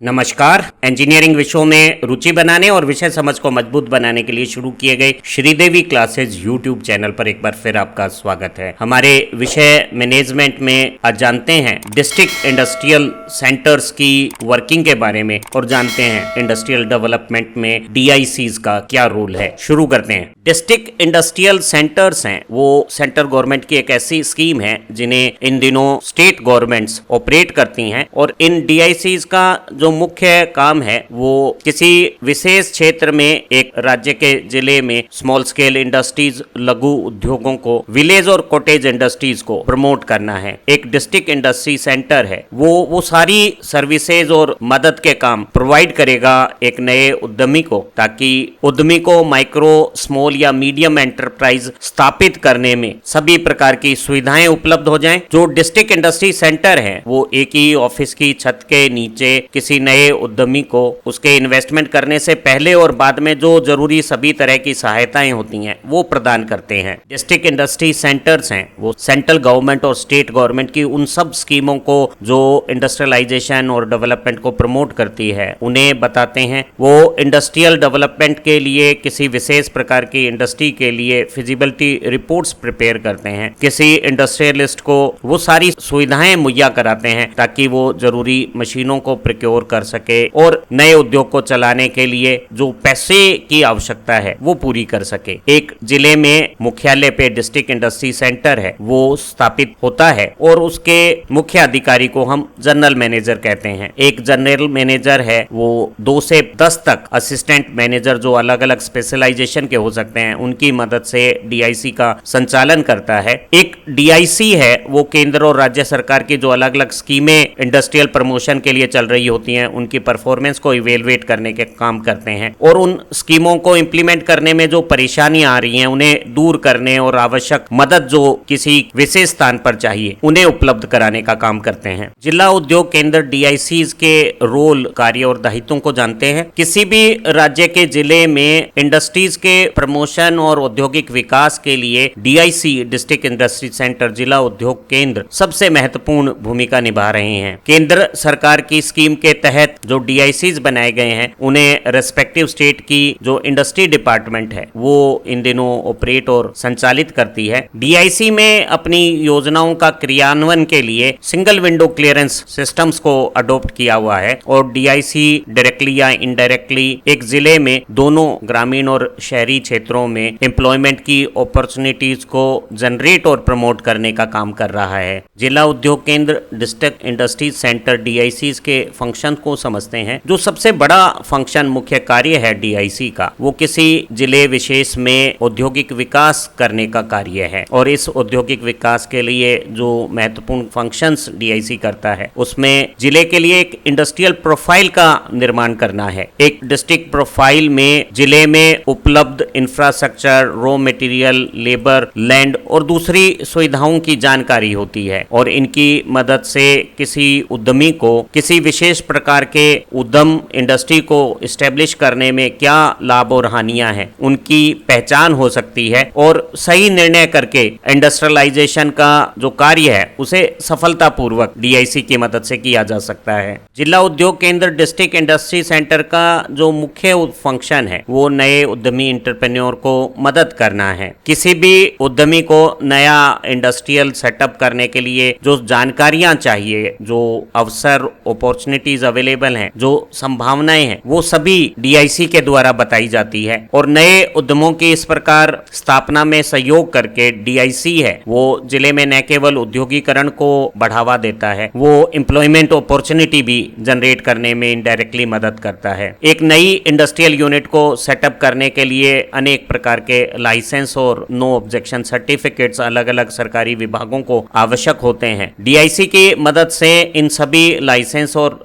नमस्कार। इंजीनियरिंग विषयों में रुचि बनाने और विषय समझ को मजबूत बनाने के लिए शुरू किए गए श्रीदेवी क्लासेज यूट्यूब चैनल पर एक बार फिर आपका स्वागत है। हमारे विषय मैनेजमेंट में आज जानते हैं डिस्ट्रिक्ट इंडस्ट्रियल सेंटर्स की वर्किंग के बारे में और जानते हैं इंडस्ट्रियल डेवलपमेंट में DICs का क्या रोल है। शुरू करते हैं। डिस्ट्रिक्ट इंडस्ट्रियल सेंटर्स हैं वो सेंट्रल गवर्नमेंट की एक ऐसी स्कीम है जिन्हें इन दिनों स्टेट गवर्नमेंट्स ऑपरेट करती हैं और इन DICs का जो मुख्य काम है वो किसी विशेष क्षेत्र में एक राज्य के जिले में स्मॉल स्केल इंडस्ट्रीज, लघु उद्योगों को, विलेज और कॉटेज इंडस्ट्रीज को प्रमोट करना है। एक डिस्ट्रिक्ट इंडस्ट्री सेंटर है वो सारी सर्विसेज और मदद के काम प्रोवाइड करेगा एक नए उद्यमी को, ताकि उद्यमी को माइक्रो, स्मॉल या मीडियम एंटरप्राइज स्थापित करने में सभी प्रकार की सुविधाएं उपलब्ध हो जाएं। जो डिस्ट्रिक्ट इंडस्ट्री सेंटर है वो एक ही ऑफिस की छत के नीचे किसी नए उद्यमी को उसके इन्वेस्टमेंट करने से पहले और बाद में जो जरूरी सभी तरह की सहायताएं होती हैं वो प्रदान करते हैं। डिस्ट्रिक्ट इंडस्ट्री सेंटर्स हैं वो सेंट्रल गवर्नमेंट और स्टेट गवर्नमेंट की उन सब स्कीमों को जो इंडस्ट्रियलाइजेशन और डेवलपमेंट को प्रमोट करती है उन्हें बताते हैं। वो इंडस्ट्रियल डेवलपमेंट के लिए किसी विशेष प्रकार की इंडस्ट्री के लिए फिजिबिलिटी रिपोर्ट्स प्रिपेयर करते हैं। किसी इंडस्ट्रियलिस्ट को वो सारी सुविधाएं मुहैया कराते हैं ताकि वो जरूरी मशीनों को प्रोक्योर कर सके और नए उद्योग को चलाने के लिए जो पैसे की आवश्यकता है वो पूरी कर सके। एक जिले में मुख्यालय पे डिस्ट्रिक्ट इंडस्ट्री सेंटर है वो स्थापित होता है और उसके मुख्य अधिकारी को हम जनरल मैनेजर कहते हैं। एक जनरल मैनेजर है वो 2 से 10 तक असिस्टेंट मैनेजर जो अलग अलग स्पेशलाइजेशन के हो सकते हैं उनकी मदद से DIC का संचालन करता है। एक DIC है वो केंद्र और राज्य सरकार की जो अलग अलग स्कीमें इंडस्ट्रियल प्रमोशन के लिए चल रही होती हैं उनकी परफॉर्मेंस को इवेलुएट करने के काम करते हैं और उन स्कीमों को इंप्लीमेंट करने में जो परेशानियां आ रही हैं उन्हें दूर करने और आवश्यक मदद जो किसी विशेष स्थान पर चाहिए उन्हें उपलब्ध कराने का काम करते हैं। जिला उद्योग केंद्र DICs के रोल, कार्य और दायित्वों को जानते हैं। किसी भी राज्य के जिले में इंडस्ट्रीज के प्रमोशन और औद्योगिक विकास के लिए DIC, डिस्ट्रिक्ट इंडस्ट्री सेंटर, जिला उद्योग केंद्र सबसे महत्वपूर्ण भूमिका निभा रहे हैं। केंद्र सरकार की स्कीम के तहत जो DICs बनाए गए हैं उन्हें रेस्पेक्टिव स्टेट की जो इंडस्ट्री डिपार्टमेंट है वो इन दिनों ऑपरेट और संचालित करती है। DIC में अपनी योजनाओं का क्रियान्वयन के लिए सिंगल विंडो क्लियरेंस सिस्टम्स को अडॉप्ट किया हुआ है और DIC डायरेक्टली या इनडायरेक्टली एक जिले में दोनों ग्रामीण और शहरी क्षेत्रों में एम्प्लॉयमेंट की अपॉर्चुनिटीज को जनरेट और प्रमोट करने का काम कर रहा है। जिला उद्योग केंद्र, डिस्ट्रिक्ट इंडस्ट्री सेंटर DICs के फंक्शन को समझते हैं। जो सबसे बड़ा फंक्शन, मुख्य कार्य है DIC का वो किसी जिले विशेष में औद्योगिक विकास करने का कार्य है और इस औद्योगिक विकास के लिए जो महत्वपूर्ण फंक्शंस DIC करता है उसमें जिले के लिए एक इंडस्ट्रियल प्रोफाइल का निर्माण करना है। एक डिस्ट्रिक्ट प्रोफाइल में जिले में उपलब्ध infrastructure, raw material, labour, land और दूसरी सुविधाओं की जानकारी होती है और इनकी मदद से किसी उद्यमी को किसी विशेष प्रकार के उद्यम इंडस्ट्री को इस्टेब्लिश करने में क्या लाभ और हानियां हैं उनकी पहचान हो सकती है और सही निर्णय करके इंडस्ट्रियलाइजेशन का जो कार्य है उसे सफलतापूर्वक DIC की मदद से किया जा सकता है। जिला उद्योग केंद्र, डिस्ट्रिक्ट इंडस्ट्री सेंटर का जो मुख्य फंक्शन है वो नए उद्यमी इंटरप्रेन्योर को मदद करना है। किसी भी उद्यमी को नया इंडस्ट्रियल सेटअप करने के लिए जो जानकारियां चाहिए, जो अवसर, अपॉर्चुनिटीज अवेलेबल हैं, जो संभावनाएं हैं वो सभी DIC के द्वारा बताई जाती है और नए उद्यमों की इस प्रकार स्थापना में सहयोग करके DIC है वो जिले में न केवल उद्योगीकरण को बढ़ावा देता है, वो एम्प्लॉयमेंट अपॉर्चुनिटी भी जनरेट करने में इनडायरेक्टली मदद करता है। एक नई इंडस्ट्रियल यूनिट को सेटअप करने के लिए अनेक प्रकार के लाइसेंस और नो ऑब्जेक्शन सर्टिफिकेट्स अलग अलग सरकारी विभागों को आवश्यक होते हैं। DIC की मदद से इन सभी लाइसेंस और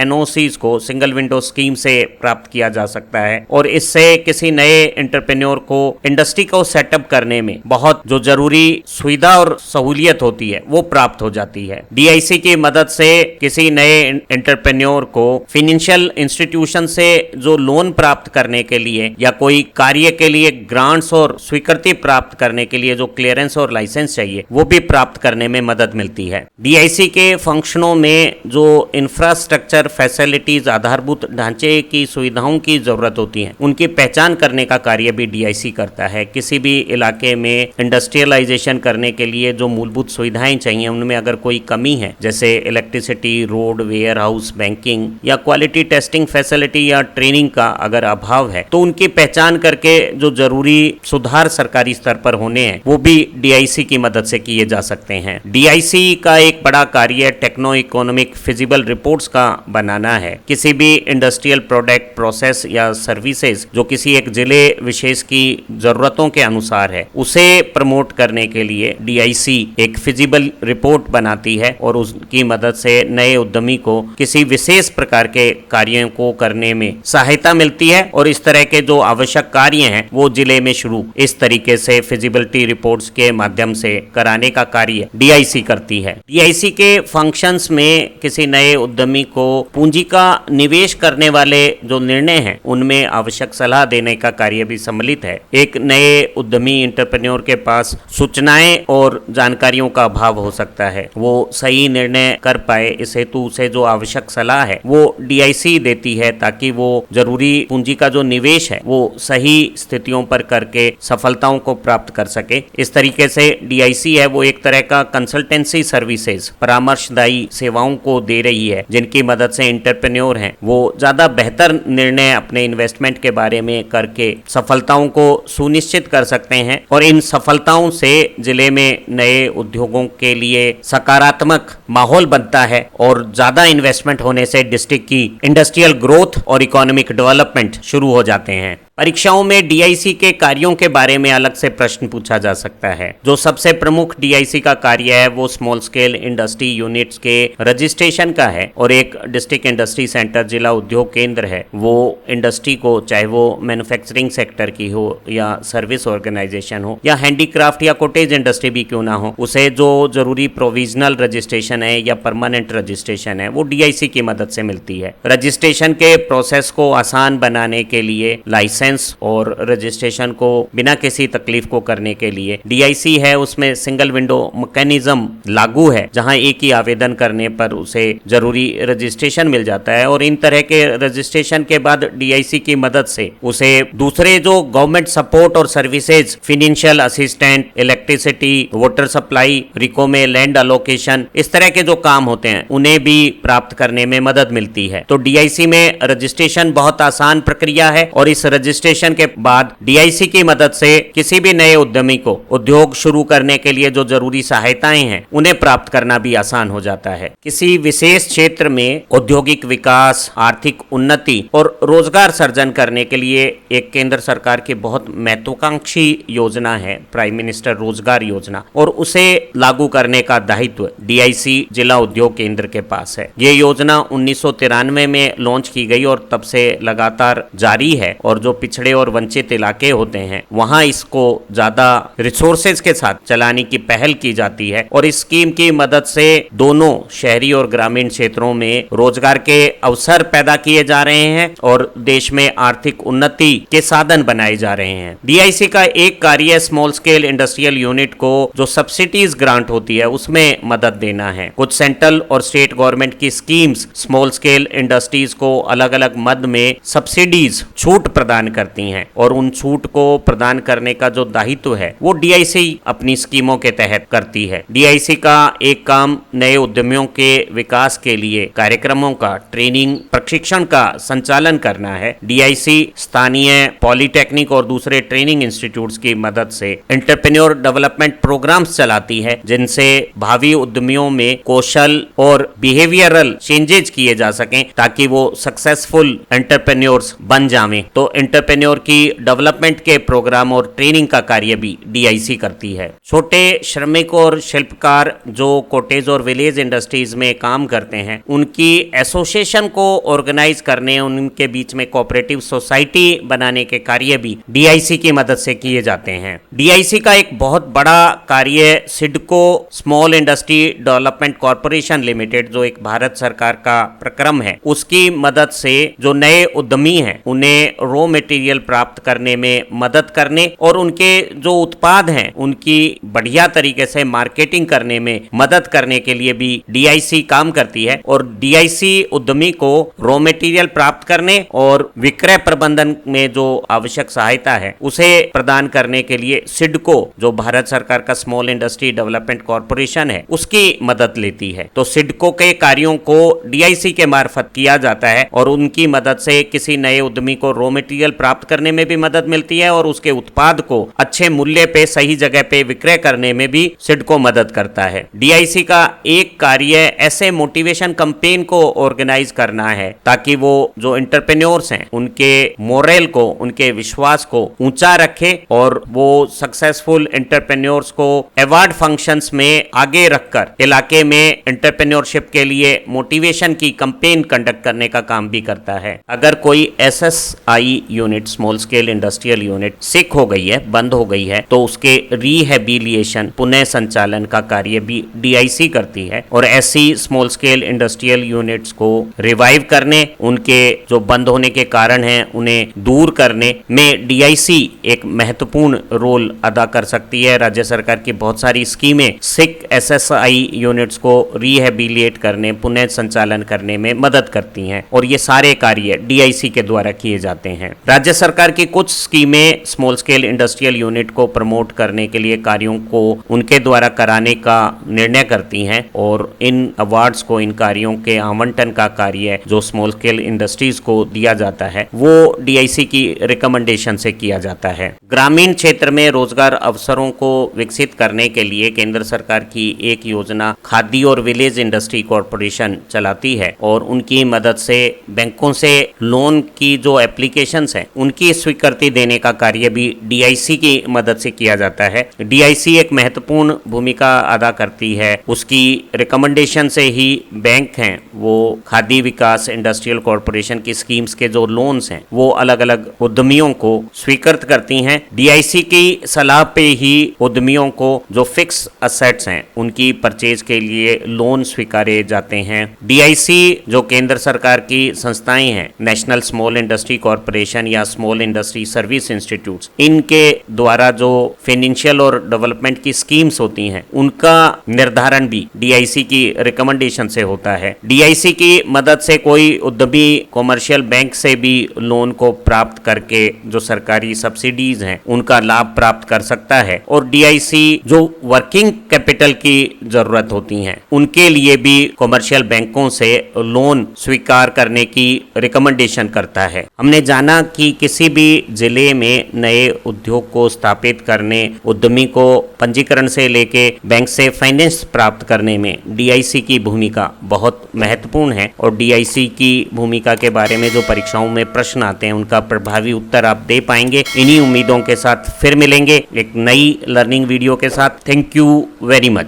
NOCs को सिंगल विंडो स्कीम से प्राप्त किया जा सकता है और इससे किसी नए एंटरप्रेन्योर को इंडस्ट्री को सेटअप करने में बहुत जो जरूरी सुविधा और सहूलियत होती है वो प्राप्त हो जाती है। DIC की मदद से किसी नए एंटरप्रेन्योर को फाइनेंशियल इंस्टीट्यूशन से जो लोन प्राप्त करने के लिए या कोई कार्य के लिए ग्रांट्स और स्वीकृति प्राप्त करने के लिए जो क्लियरेंस और लाइसेंस चाहिए वो भी प्राप्त करने में मदद मिलती है। DIC के फंक्शनों में जो इंफ्रास्ट्रक्चर इंफ्रास्ट्रक्चर, फैसिलिटीज, आधारभूत ढांचे की सुविधाओं की जरूरत होती है, उनकी पहचान करने का कार्य भी डीआईसी करता है। किसी भी इलाके में इंडस्ट्रियलाइजेशन करने के लिए जो मूलभूत सुविधाएं चाहिए उनमें अगर कोई कमी है, जैसे electricity, road, warehouse, banking या क्वालिटी टेस्टिंग फैसिलिटी या ट्रेनिंग का अगर अभाव है, तो उनकी पहचान करके जो जरूरी सुधार सरकारी स्तर पर होने हैं वो भी डीआईसी की मदद से किए जा सकते हैं। डीआईसी का एक बड़ा कार्य टेक्नो इकोनॉमिक फिजिबल रिपोर्ट्स का बनाना है। किसी भी इंडस्ट्रियल प्रोडक्ट, प्रोसेस या सर्विसेज जो किसी एक जिले विशेष की जरूरतों के अनुसार है, उसे प्रमोट करने के लिए डीआईसी एक फिजिबल रिपोर्ट बनाती है और उसकी मदद से नए उद्यमी को किसी विशेष प्रकार के कार्यों को करने में सहायता मिलती है और इस तरह के जो आवश्यक कार्य हैं वो जिले में शुरू इस तरीके से फिजिबिलिटी रिपोर्ट्स के माध्यम से कराने का कार्य डीआईसी करती है। डीआईसी के फंक्शंस में किसी नए उद्यमी को पूंजी का निवेश करने वाले जो निर्णय हैं उनमें आवश्यक सलाह देने का कार्य भी सम्मिलित है। एक नए उद्यमी एंटरप्रेन्योर के पास सूचनाएं और जानकारियों का अभाव हो सकता है, वो सही निर्णय कर पाए, इस हेतु उसे जो आवश्यक सलाह है वो डीआईसी देती है ताकि वो जरूरी पूंजी का जो निवेश है वो सही स्थितियों पर करके सफलताओं को प्राप्त कर सके। इस तरीके से डीआईसी है वो एक तरह का कंसल्टेंसी सर्विसेज, परामर्शदायी सेवाओं को दे रही है, जिनकी मदद से एंटरप्रेन्योर हैं वो ज्यादा बेहतर निर्णय अपने इन्वेस्टमेंट के बारे में करके सफलताओं को सुनिश्चित कर सकते हैं और इन सफलताओं से जिले में नए उद्योगों के लिए सकारात्मक माहौल बनता है और ज्यादा इन्वेस्टमेंट होने से डिस्ट्रिक्ट की इंडस्ट्रियल ग्रोथ और इकोनॉमिक डेवलपमेंट शुरू हो जाते हैं। परीक्षाओं में डीआईसी के कार्यों के बारे में अलग से प्रश्न पूछा जा सकता है। जो सबसे प्रमुख डीआईसी का कार्य है वो स्मॉल स्केल इंडस्ट्री यूनिट्स के रजिस्ट्रेशन का है और एक डिस्ट्रिक्ट इंडस्ट्री सेंटर, जिला उद्योग केंद्र है, वो इंडस्ट्री को, चाहे वो मैन्युफैक्चरिंग सेक्टर की हो या सर्विस ऑर्गेनाइजेशन हो या हैंडीक्राफ्ट या कॉटेज इंडस्ट्री भी क्यों ना हो, उसे जो जरूरी प्रोविजनल रजिस्ट्रेशन है या परमानेंट रजिस्ट्रेशन है वो डीआईसी की मदद से मिलती है। रजिस्ट्रेशन के प्रोसेस को आसान बनाने के लिए, लाइसेंस और रजिस्ट्रेशन को बिना किसी तकलीफ को करने के लिए डीआईसी है उसमें सिंगल विंडो मैकेनिज्म लागू है, जहां एक ही आवेदन करने पर उसे जरूरी रजिस्ट्रेशन मिल जाता है और इन तरह के रजिस्ट्रेशन के बाद डीआईसी की मदद से उसे दूसरे जो गवर्नमेंट सपोर्ट और services, financial assistant, electricity, water supply, RIICO में लैंड अलोकेशन, इस तरह के जो काम होते हैं उन्हें भी प्राप्त करने में मदद मिलती है। तो डीआईसी में रजिस्ट्रेशन बहुत आसान प्रक्रिया है और इस रजिस्ट्रेशन के बाद डीआईसी की मदद से किसी भी नए उद्यमी को उद्योग शुरू करने के लिए जो जरूरी सहायताएं हैं उन्हें प्राप्त करना भी आसान हो जाता है। किसी विशेष क्षेत्र में औद्योगिक विकास, आर्थिक उन्नति और रोजगार सर्जन करने के लिए एक केंद्र सरकार की बहुत महत्वाकांक्षी योजना है प्राइम मिनिस्टर रोजगार योजना, और उसे लागू करने का दायित्व डीआईसी जिला उद्योग केंद्र के पास है। ये योजना 1993 में लॉन्च की गई और तब से लगातार जारी है और जो पिछड़े और वंचित इलाके होते हैं वहां इसको ज्यादा रिसोर्सेज के साथ चलाने की पहल की जाती है और इस स्कीम की मदद से दोनों शहरी और ग्रामीण क्षेत्रों में रोजगार के अवसर पैदा किए जा रहे हैं और देश में आर्थिक उन्नति के साधन बनाए जा रहे हैं। डीआईसी का एक कार्य स्मॉल स्केल इंडस्ट्रियल यूनिट को जो सब्सिडीज ग्रांट होती है उसमें मदद देना है। कुछ सेंट्रल और स्टेट गवर्नमेंट की स्कीम्स स्मॉल स्केल इंडस्ट्रीज को अलग अलग मद में सब्सिडीज, छूट प्रदान करती हैं और उन छूट को प्रदान करने का जो दायित्व है वो डीआईसी अपनी स्कीमों के तहत करती है। डीआईसी का एक काम नए उद्यमियों के विकास के लिए कार्यक्रमों का, ट्रेनिंग, प्रशिक्षण का संचालन करना है। डीआईसी स्थानीय पॉलिटेक्निक और दूसरे ट्रेनिंग इंस्टीट्यूट्स की मदद से एंटरप्रेन्योर डेवलपमेंट प्रोग्राम्स चलाती है जिनसे भावी उद्यमियों में कौशल और बिहेवियरल चेंजेज किए जा सकें ताकि वो सक्सेसफुल एंटरप्रेन्योर्स बन जावें। तो एंटरप्रेन्योर की डेवलपमेंट के प्रोग्राम और ट्रेनिंग का कार्य भी डीआईसी करती है। छोटे श्रमिक और शिल्पकार जो कॉटेज और विलेज इंडस्ट्रीज में काम करते हैं उनकी एसोसिएशन को ऑर्गेनाइज करने, उनके बीच में कोऑपरेटिव सोसाइटी बनाने के कार्य भी डीआईसी की मदद से किए जाते हैं। डीआईसी का एक बहुत बड़ा कार्य CIDCO small industry development corporation limited, जो एक भारत सरकार का प्रक्रम है, उसकी मदद से जो नए उद्यमी हैं उन्हें रॉ मटेरियल प्राप्त करने में मदद करने और उनके जो उत्पाद हैं उनकी बढ़िया तरीके से मार्केटिंग करने में मदद करने के लिए भी डीआईसी काम करती है। और डीआईसी उद्यमी को रॉ मटेरियल प्राप्त करने और विक्रय प्रबंधन में जो आवश्यक सहायता है उसे प्रदान करने के लिए सिडको, जो भारत सरकार का स्मॉल इंडस्ट्री डेवलपमेंट कॉर्पोरेशन है, उसकी मदद लेती है। तो सिडको के कार्यों को डीआईसी के मार्फत किया जाता है और उनकी मदद से किसी नए उद्यमी को रॉ मटेरियल प्राप्त करने में भी मदद मिलती है और उसके उत्पाद को अच्छे मूल्य पे सही जगह पे विक्रय करने में भी सिडको मदद करता है। डीआईसी का एक कार्य ऐसे मोटिवेशन कैंपेन को ऑर्गेनाइज करना है ताकि वो जो एंटरप्रेन्योर्स हैं उनके मोरल को, उनके विश्वास को ऊंचा रखे और वो सक्सेसफुल एंटरप्रेन्योर्स को अवार्ड फंक्शंस में आगे रखकर इलाके में एंटरप्रेन्योरशिप के लिए मोटिवेशन की कैंपेन कंडक्ट करने का काम भी करता है। अगर कोई SSI unit, small scale industrial unit sick हो गई है, बंद हो गई है, तो उसके रिहेबिलिएशन, पुनः संचालन का कार्य भी डीआईसी करती है और ऐसी स्मॉल स्केल इंडस्ट्रियल यूनिट्स को रिवाइव करने, उनके जो बंद होने के कारण हैं उन्हें दूर करने में डीआईसी एक महत्वपूर्ण रोल अदा कर सकती है। राज्य सरकार की बहुत सारी स्कीमें सिक एसएसआई यूनिट्स को रिहेबिलिएट करने, पुनः संचालन करने में मदद करती हैं और ये सारे कार्य डीआईसी के द्वारा किए जाते हैं। राज्य सरकार की कुछ स्कीमें स्मॉल स्केल इंडस्ट्रियल यूनिट को प्रमोट करने के लिए कार्यों को उनके द्वारा कराने का निर्णय करती हैं और इन अवार्ड्स को, इन कार्यों के आवंटन का कार्य जो स्मॉल स्केल इंडस्ट्रीज को दिया जाता है वो डीआईसी की रिकमेंडेशन से किया जाता है। ग्रामीण क्षेत्र में रोजगार अवसरों को विकसित करने के लिए केंद्र सरकार की एक योजना खादी और विलेज इंडस्ट्री कॉर्पोरेशन चलाती है और उनकी मदद से बैंकों से लोन की जो एप्लीकेशंस हैं उनकी स्वीकृति देने का कार्य भी डीआईसी की मदद से किया जाता है। डीआईसी एक महत्वपूर्ण भूमिका अदा करती है। उसकी रिकमेंडेशन से ही बैंक हैं वो खादी विकास इंडस्ट्रियल कॉर्पोरेशन की स्कीम्स के जो लोन्स हैं वो अलग अलग उद्यमियों को स्वीकृत करती हैं। डीआईसी की सलाह पे ही उद्यमियों को जो फिक्स असेट्स हैं उनकी परचेज के लिए लोन स्वीकारे जाते हैं। डीआईसी जो केंद्र सरकार की संस्थाएं हैं, नेशनल स्मॉल इंडस्ट्री कॉर्पोरेशन या स्मॉल इंडस्ट्री सर्विस इंस्टीट्यूट्स, इनके द्वारा जो फाइनेंशियल और डेवलपमेंट की स्कीम्स होती हैं उनका निर्धारण भी डीआईसी की रिकमेंडेशन से होता है। डीआईसी की मदद से कोई उद्यमी कॉमर्शियल बैंक से भी लोन को प्राप्त करके जो सरकारी सब्सिडीज हैं उनका लाभ प्राप्त कर सकता है और डीआईसी जो वर्किंग कैपिटल की जरूरत होती हैं उनके लिए भी कॉमर्शियल बैंकों से लोन स्वीकार करने की रिकमेंडेशन करता है। हमने जाना कि किसी भी जिले में नए उद्योग को स्थापित करने, उद्यमी को पंजीकरण से लेके बैंक से फाइनेंस प्राप्त करने में डीआईसी की भूमिका बहुत महत्वपूर्ण है और डीआईसी की भूमिका के बारे में जो परीक्षाओं में प्रश्न आते हैं उनका प्रभावी उत्तर आप दे पाएंगे। इन्हीं उम्मीदों के साथ फिर मिलेंगे एक नई लर्निंग वीडियो के साथ। Thank you very much.